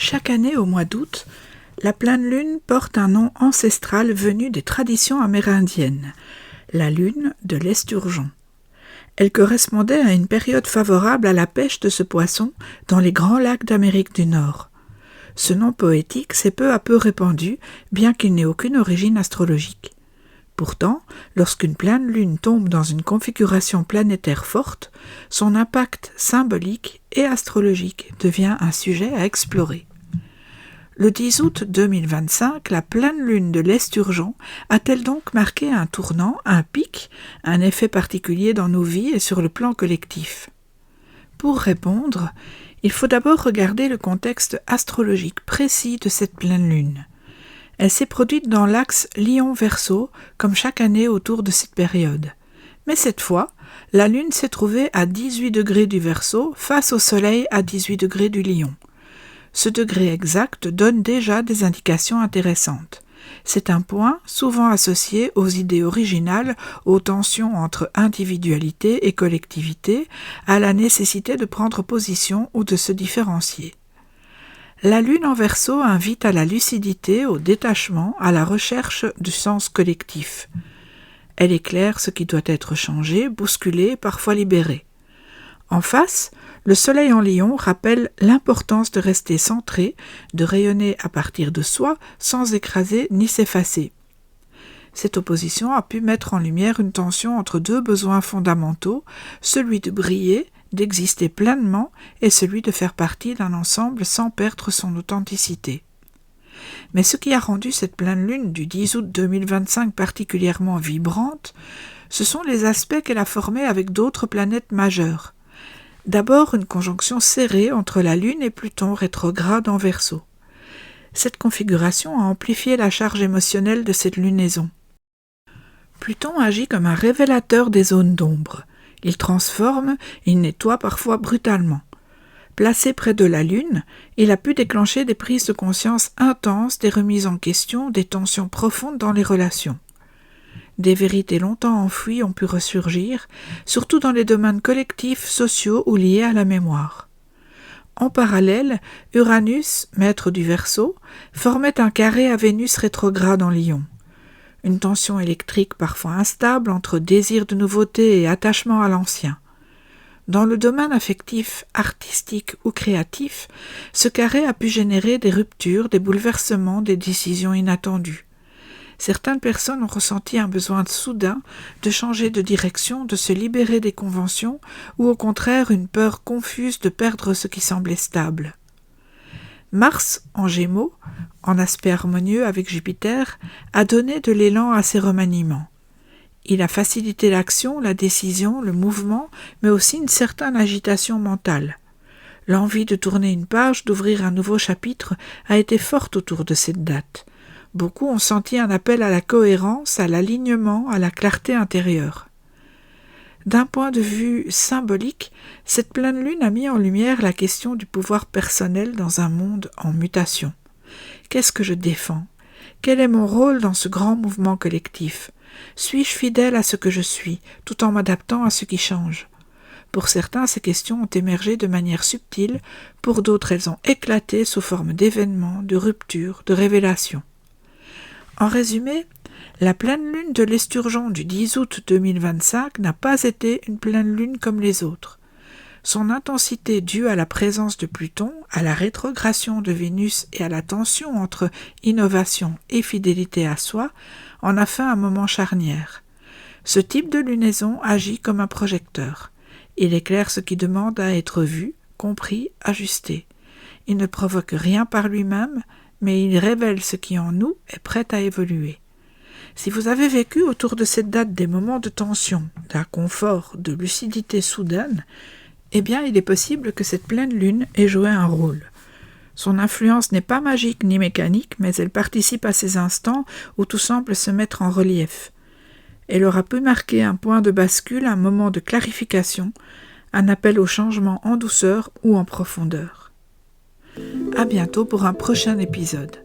Chaque année au mois d'août, la pleine lune porte un nom ancestral venu des traditions amérindiennes, la lune de l'Esturgeon. Elle correspondait à une période favorable à la pêche de ce poisson dans les grands lacs d'Amérique du Nord. Ce nom poétique s'est peu à peu répandu, bien qu'il n'ait aucune origine astrologique. Pourtant, lorsqu'une pleine lune tombe dans une configuration planétaire forte, son impact symbolique et astrologique devient un sujet à explorer. Le 10 août 2025, la pleine lune de l'Esturgeon a-t-elle donc marqué un tournant, un pic, un effet particulier dans nos vies et sur le plan collectif ? Pour répondre, il faut d'abord regarder le contexte astrologique précis de cette pleine lune. Elle s'est produite dans l'axe Lion-Verseau, comme chaque année autour de cette période. Mais cette fois, la lune s'est trouvée à 18 degrés du Verseau face au soleil à 18 degrés du Lion. Ce degré exact donne déjà des indications intéressantes. C'est un point souvent associé aux idées originales, aux tensions entre individualité et collectivité, à la nécessité de prendre position ou de se différencier. La lune en Verseau invite à la lucidité, au détachement, à la recherche du sens collectif. Elle éclaire ce qui doit être changé, bousculé, parfois libéré. En face, le soleil en Lion rappelle l'importance de rester centré, de rayonner à partir de soi sans écraser ni s'effacer. Cette opposition a pu mettre en lumière une tension entre deux besoins fondamentaux, celui de briller, d'exister pleinement et celui de faire partie d'un ensemble sans perdre son authenticité. Mais ce qui a rendu cette pleine lune du 10 août 2025 particulièrement vibrante, ce sont les aspects qu'elle a formés avec d'autres planètes majeures. D'abord, une conjonction serrée entre la Lune et Pluton rétrograde en Verseau. Cette configuration a amplifié la charge émotionnelle de cette lunaison. Pluton agit comme un révélateur des zones d'ombre. Il transforme, il nettoie parfois brutalement. Placé près de la Lune, il a pu déclencher des prises de conscience intenses, des remises en question, des tensions profondes dans les relations. Des vérités longtemps enfouies ont pu ressurgir, surtout dans les domaines collectifs, sociaux ou liés à la mémoire. En parallèle, Uranus, maître du Verseau, formait un carré à Vénus rétrograde en Lion. Une tension électrique parfois instable entre désir de nouveauté et attachement à l'ancien. Dans le domaine affectif, artistique ou créatif, ce carré a pu générer des ruptures, des bouleversements, des décisions inattendues. Certaines personnes ont ressenti un besoin soudain de changer de direction, de se libérer des conventions, ou au contraire une peur confuse de perdre ce qui semblait stable. Mars, en Gémeaux, en aspect harmonieux avec Jupiter, a donné de l'élan à ces remaniements. Il a facilité l'action, la décision, le mouvement, mais aussi une certaine agitation mentale. L'envie de tourner une page, d'ouvrir un nouveau chapitre, a été forte autour de cette date. Beaucoup ont senti un appel à la cohérence, à l'alignement, à la clarté intérieure. D'un point de vue symbolique, cette pleine lune a mis en lumière la question du pouvoir personnel dans un monde en mutation. Qu'est-ce que je défends ? Quel est mon rôle dans ce grand mouvement collectif ? Suis-je fidèle à ce que je suis, tout en m'adaptant à ce qui change ? Pour certains, ces questions ont émergé de manière subtile, pour d'autres, elles ont éclaté sous forme d'événements, de ruptures, de révélations. En résumé, la pleine lune de l'Esturgeon du 10 août 2025 n'a pas été une pleine lune comme les autres. Son intensité due à la présence de Pluton, à la rétrogradation de Vénus et à la tension entre innovation et fidélité à soi en a fait un moment charnière. Ce type de lunaison agit comme un projecteur. Il éclaire ce qui demande à être vu, compris, ajusté. Il ne provoque rien par lui-même, mais il révèle ce qui en nous est prêt à évoluer. Si vous avez vécu autour de cette date des moments de tension, d'inconfort, de lucidité soudaine, eh bien il est possible que cette pleine lune ait joué un rôle. Son influence n'est pas magique ni mécanique, mais elle participe à ces instants où tout semble se mettre en relief. Elle aura pu marquer un point de bascule, un moment de clarification, un appel au changement en douceur ou en profondeur. À bientôt pour un prochain épisode.